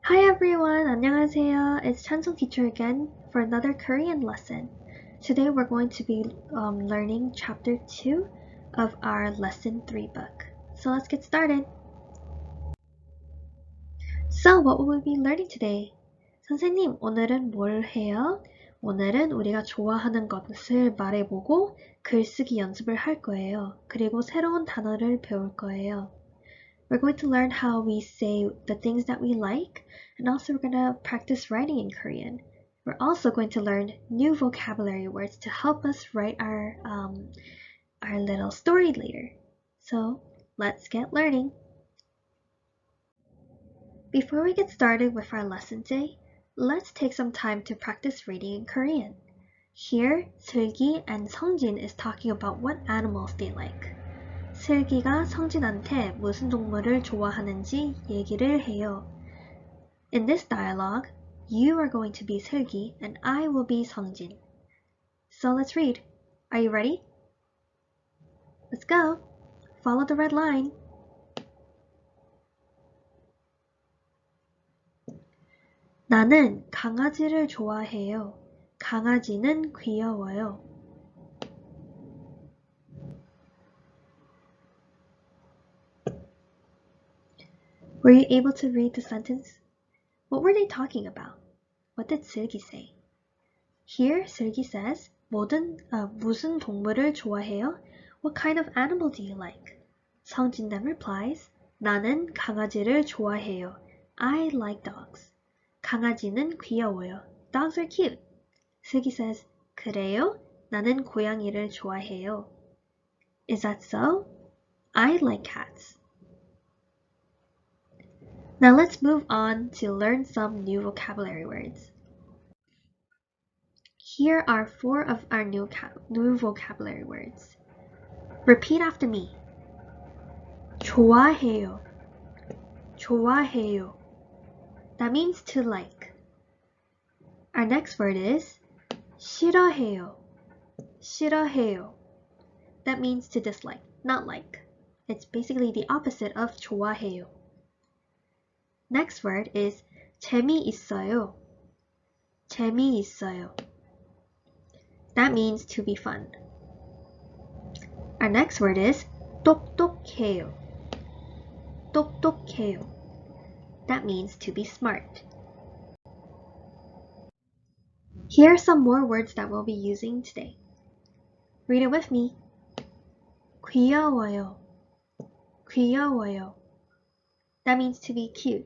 Hi everyone, 안녕하세요. It's Chansung teacher again for another Korean lesson. Today we're going to be learning chapter 2 of our lesson 3 book. So let's get started. So what will we be learning today? 선생님, 오늘은 뭘 해요? 오늘은 우리가 좋아하는 것을 말해보고 글쓰기 연습을 할 거예요. 그리고 새로운 단어를 배울 거예요. We're going to learn how we say the things that we like, and also we're going to practice writing in Korean. We're also going to learn new vocabulary words to help us write our little story later. So let's get learning. Before we get started with our lesson today, let's take some time to practice reading in Korean. Here, 슬기 and 성진 is talking about what animals they like. 슬기가 성진한테 무슨 동물을 좋아하는지 얘기를 해요. In this dialogue, you are going to be 슬기 and I will be 성진. So let's read. Are you ready? Let's go. Follow the red line. 나는 강아지를 좋아해요. 강아지는 귀여워요. Were you able to read the sentence? What were they talking about? What did 슬기 say? Here, 슬기 says, 무슨 동물을 좋아해요? What kind of animal do you like? 성진 then replies, 나는 강아지를 좋아해요. I like dogs. 강아지는 귀여워요. Dogs are cute. 슬기 says, 그래요? 나는 고양이를 좋아해요. Is that so? I like cats. Now let's move on to learn some new vocabulary words. Here are 4 of our new vocabulary words. Repeat after me. 좋아해요. 좋아해요. That means to like. Our next word is 싫어해요. 싫어해요. That means to dislike, not like. It's basically the opposite of 좋아해요. Next word is 재미있어요. 재미있어요. That means to be fun. Our next word is 똑똑해요. 똑똑해요. That means to be smart. Here are some more words that we'll be using today. Read it with me. 귀여워요. 귀여워요. That means to be cute.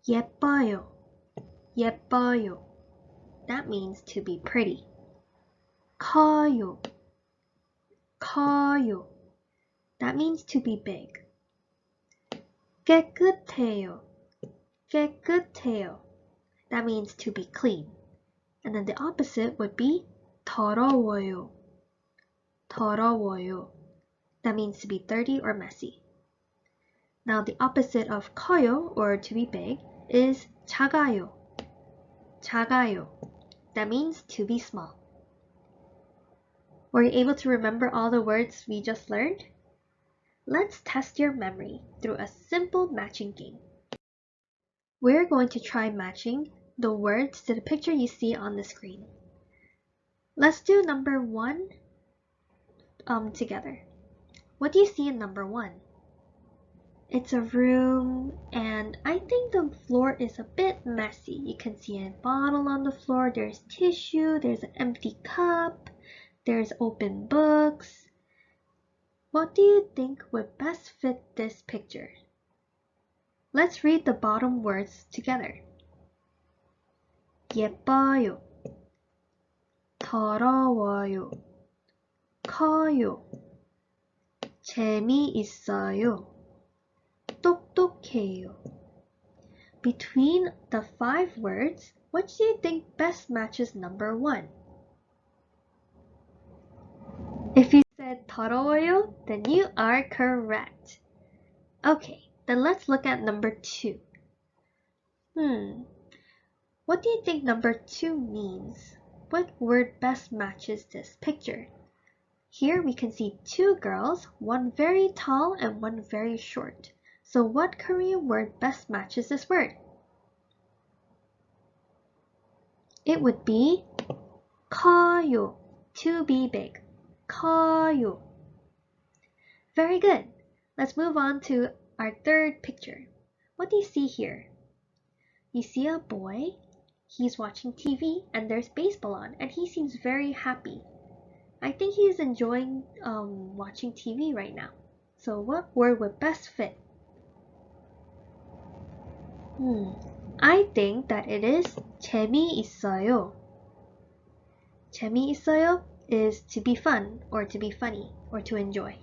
예뻐요. 예뻐요. That means to be pretty. 커요. 커요. That means to be big. 깨끗해요. 깨끗해요. That means to be clean. And then the opposite would be 더러워요. 더러워요. That means to be dirty or messy. Now the opposite of 커요, or to be big, is 작아요. 작아요. That means to be small. Were you able to remember all the words we just learned? Let's test your memory through a simple matching game. We're going to try matching the words to the picture you see on the screen. Let's do number 1 together. What do you see in number 1? It's a room, and I think the floor is a bit messy. You can see a bottle on the floor, there's tissue, there's an empty cup, there's open books. What do you think would best fit this picture? Let's read the bottom words together. 예뻐요. 더러워요. 커요. 재미있어요. 똑똑해요. Between the 5 words, what do you think best matches number 1? If you said 더러워요, then you are correct. Okay, then let's look at number 2. What do you think number 2 means? What word best matches this picture? Here we can see 2 girls, one very tall and one very short. So what Korean word best matches this word? It would be 커요. To be big. 커요. Very good. Let's move on to our third picture. What do you see here? You see a boy. He's watching TV and there's baseball on and he seems very happy. I think he's enjoying watching TV right now. So what word would best fit? I think that it is 재미있어요. 재미있어요 is to be fun or to be funny or to enjoy.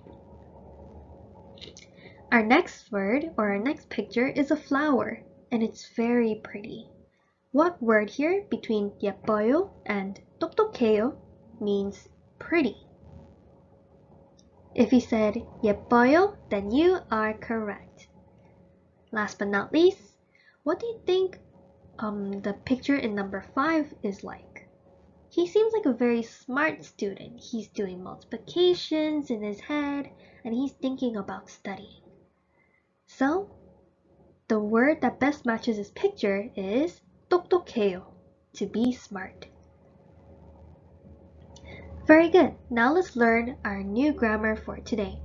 Our next word or our next picture is a flower and it's very pretty. What word here between 예뻐요 and 똑똑해요 means pretty? If you said 예뻐요, then you are correct. Last but not least, what do you think the picture in number 5 is like? He seems like a very smart student. He's doing multiplications in his head and he's thinking about studying. So, the word that best matches his picture is 똑똑해요, to be smart. Very good. Now let's learn our new grammar for today.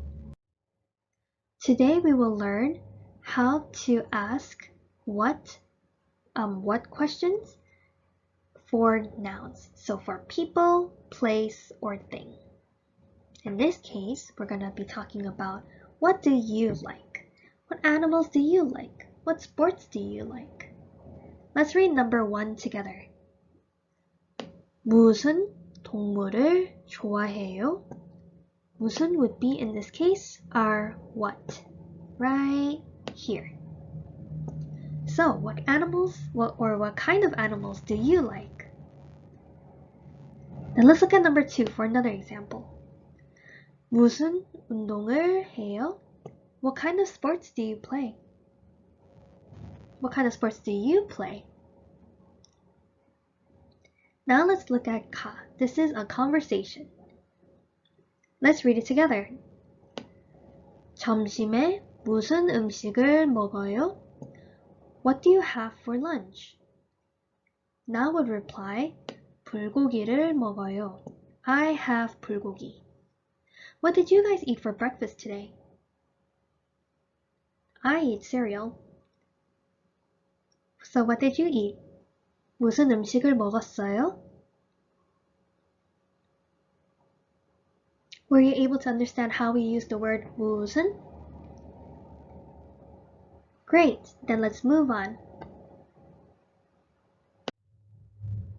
Today we will learn how to ask what questions for nouns. So for people, place, or thing. In this case, we're going to be talking about what do you like? What animals do you like? What sports do you like? Let's read number 1 together. 무슨 동물을 좋아해요? 무슨 would be in this case our what, right here. So what animals what kind of animals do you like? Then let's look at number 2 for another example. 무슨 운동을 해요? What kind of sports do you play? What kind of sports do you play? Now let's look at 가. This is a conversation. Let's read it together. 점심에 무슨 음식을 먹어요? What do you have for lunch? Na would reply, 불고기를 먹어요. I have 불고기. What did you guys eat for breakfast today? I eat cereal. So what did you eat? 무슨 음식을 먹었어요? Were you able to understand how we use the word 무슨? Great, then let's move on.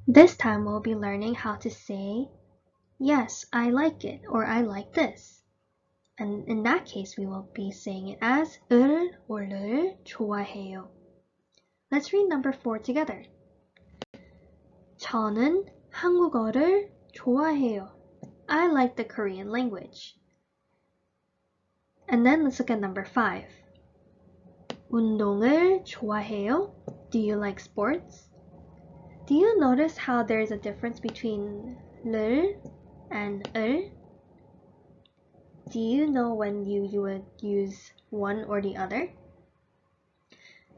This time we'll be learning how to say, yes, I like it, or I like this. And in that case, we will be saying it as 을 or 를 좋아해요. Let's read number 4 together. 저는 한국어를 좋아해요. I like the Korean language. And then let's look at number 5. 운동을 좋아해요? Do you like sports? Do you notice how there's a difference between 를 and 을? Do you know when you would use one or the other?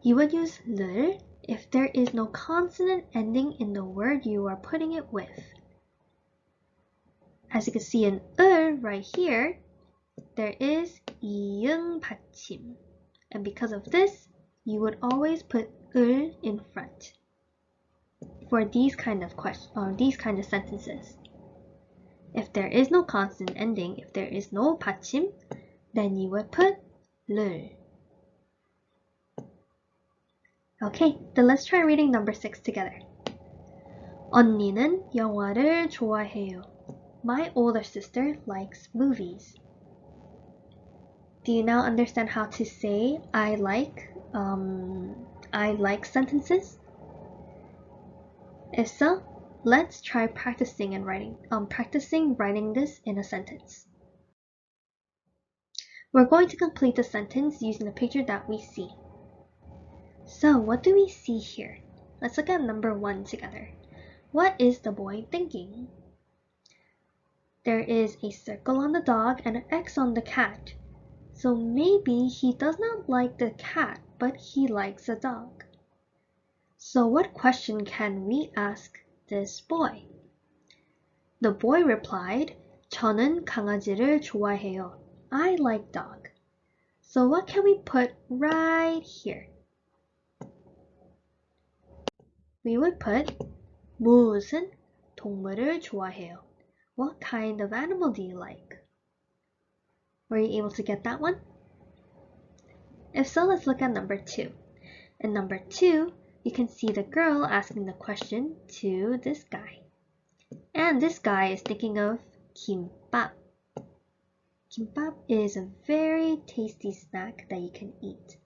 You would use 를 if there is no consonant ending in the word you are putting it with. As you can see in right here, there is 이응 받침. And because of this, you would always put 을 in front for these kind of sentences. If there is no consonant ending, if there is no 받침, then you would put 를. Okay, then let's try reading number 6 together. 언니는 영화를 좋아해요. My older sister likes movies. Do you now understand how to say I like sentences? If so, let's try practicing writing this in a sentence. We're going to complete the sentence using the picture that we see. So what do we see here? Let's look at number 1 together. What is the boy thinking? There is a circle on the dog and an X on the cat. So maybe he does not like the cat, but he likes the dog. So what question can we ask this boy? The boy replied, 저는 강아지를 좋아해요. I like dog. So what can we put right here? We would put 무슨 동물을 좋아해요? What kind of animal do you like? Were you able to get that one? If so, let's look at number 2. In number 2, you can see the girl asking the question to this guy. And this guy is thinking of 김밥. Kimbap is a very tasty snack that you can eat.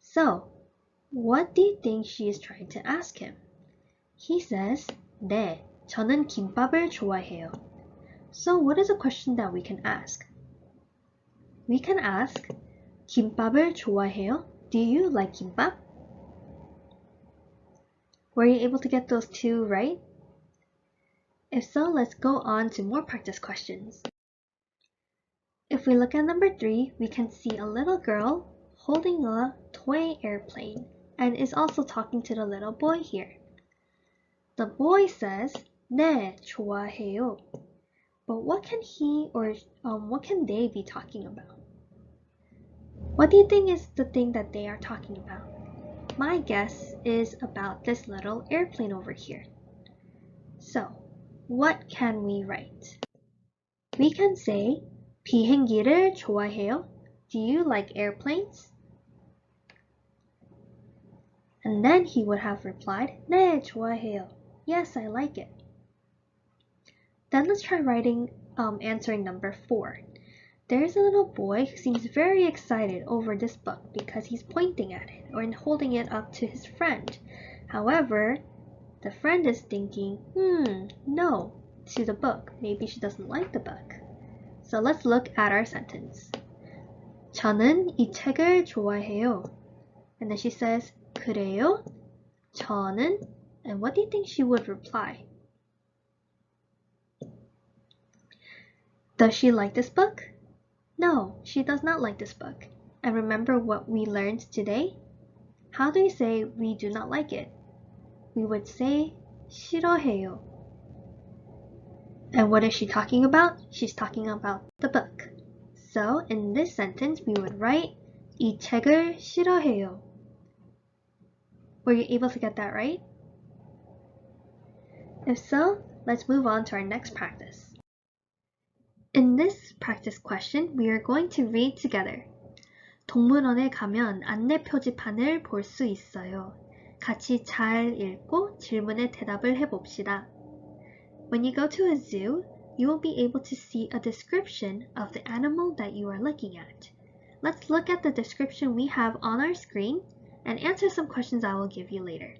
So, what do you think she is trying to ask him? He says, 네, 저는 김밥을 좋아해요. So, what is a question that we can ask? We can ask, 김밥을 좋아해요? Do you like kimbap? Were you able to get those two right? If so, let's go on to more practice questions. If we look at number 3, we can see a little girl holding a toy airplane and is also talking to the little boy here. The boy says, 네, 좋아해요. But what can he or what can they be talking about? What do you think is the thing that they are talking about? My guess is about this little airplane over here. So, what can we write? We can say, 비행기를 좋아해요? Do you like airplanes? And then he would have replied, 네, 좋아해요. Yes, I like it. Then let's try answering number 4. There's a little boy who seems very excited over this book because he's pointing at it or holding it up to his friend. However, the friend is thinking, no, to the book. Maybe she doesn't like the book. So let's look at our sentence. 저는 이 책을 좋아해요. And then she says, 그래요? 저는, and what do you think she would reply? Does she like this book? No, she does not like this book. And remember what we learned today? How do you say we do not like it? We would say 싫어해요. And what is she talking about? She's talking about the book. So in this sentence, we would write 이 책을 싫어해요. Were you able to get that right? If so, let's move on to our next practice. In this practice question, we are going to read together. 동물원에 가면 안내 표지판을 볼 수 있어요. 같이 잘 읽고 질문에 대답을 해봅시다. When you go to a zoo, you will be able to see a description of the animal that you are looking at. Let's look at the description we have on our screen and answer some questions I will give you later.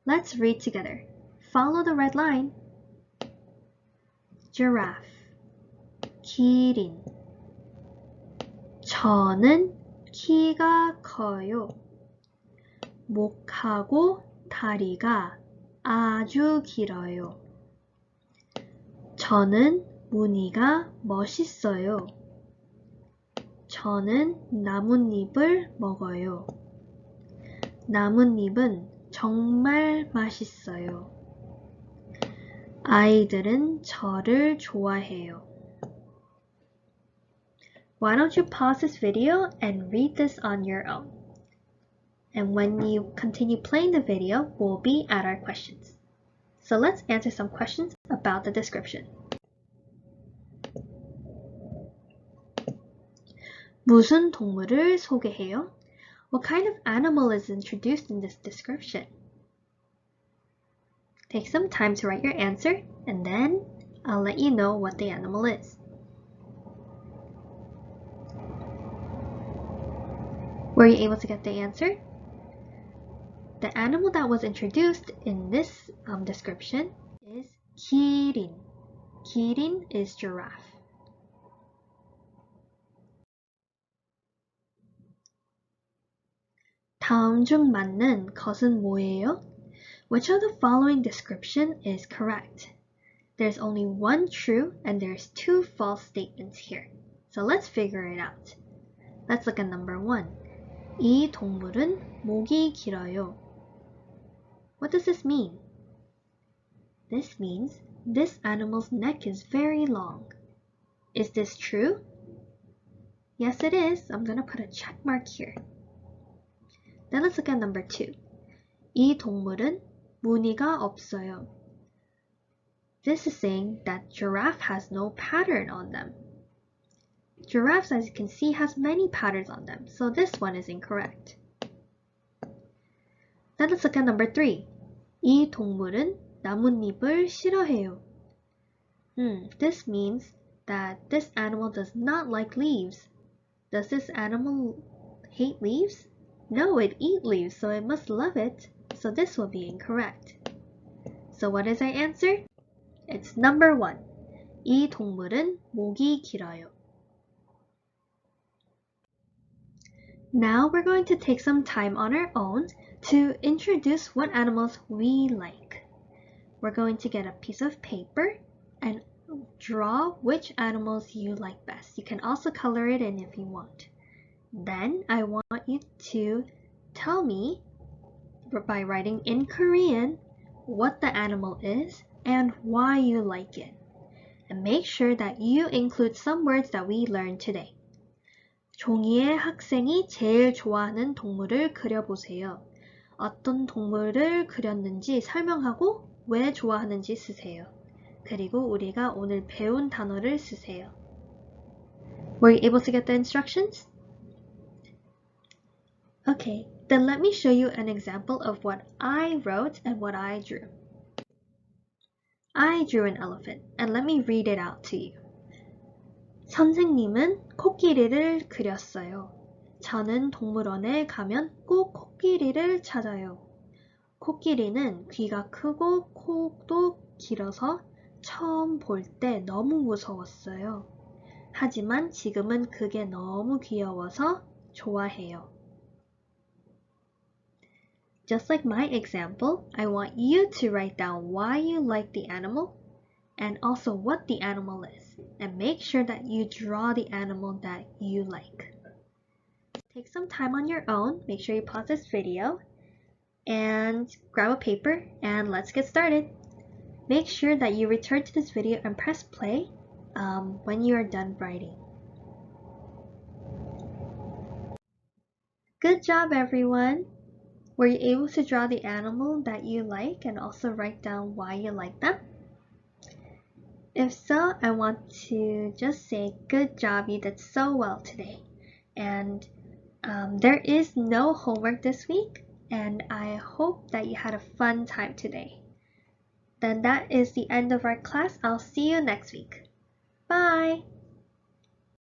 Let's read together. Follow the red line. Giraffe. 기린. 저는 키가 커요. 목하고 다리가 아주 길어요. 저는 무늬가 멋있어요. 저는 나뭇잎을 먹어요. 나뭇잎은 정말 맛있어요. 아이들은 저를 좋아해요. Why don't you pause this video and read this on your own? And when you continue playing the video, we'll be at our questions. So let's answer some questions about the description. 무슨 동물을 소개해요? What kind of animal is introduced in this description? Take some time to write your answer, and then I'll let you know what the animal is. Were you able to get the answer? The animal that was introduced in this description is 기린. 기린 is giraffe. 다음 중 맞는 것은 뭐예요? Which of the following description is correct? There's only one true and there's two false statements here. So let's figure it out. Let's look at number 1. 이 동물은 목이 길어요. What does this mean? This means this animal's neck is very long. Is this true? Yes, it is. I'm going to put a check mark here. Then let's look at number 2. 이 동물은 무늬가 없어요. This is saying that giraffe has no pattern on them. Giraffes, as you can see, has many patterns on them, so this one is incorrect. Then let's look at number 3. 이 동물은 나뭇잎을 싫어해요. This means that this animal does not like leaves. Does this animal hate leaves? No, it eats leaves, so it must love it. So this will be incorrect. So what is our answer? It's number 1. 이 동물은 목이 길어요. Now we're going to take some time on our own to introduce what animals we like. We're going to get a piece of paper and draw which animals you like best. You can also color it in if you want. Then I want you to tell me by writing in Korean what the animal is and why you like it. And make sure that you include some words that we learned today. 종이에 학생이 제일 좋아하는 동물을 그려보세요. 어떤 동물을 그렸는지 설명하고 왜 좋아하는지 쓰세요. 그리고 우리가 오늘 배운 단어를 쓰세요. Were you able to get the instructions? Okay, then let me show you an example of what I wrote and what I drew. I drew an elephant, and let me read it out to you. 선생님은 코끼리를 그렸어요. 저는 동물원에 가면 꼭 코끼리를 찾아요. 코끼리는 귀가 크고 코도 길어서 처음 볼 때 너무 무서웠어요. 하지만 지금은 그게 너무 귀여워서 좋아해요. Just like my example, I want you to write down why you like the animal and also what the animal is. And make sure that you draw the animal that you like. Take some time on your own. Make sure you pause this video and grab a paper and let's get started. Make sure that you return to this video and press play when you are done writing. Good job, everyone! Were you able to draw the animal that you like and also write down why you like them? If so, I want to just say good job, you did so well today. And there is no homework this week, and I hope that you had a fun time today. Then that is the end of our class. I'll see you next week. Bye!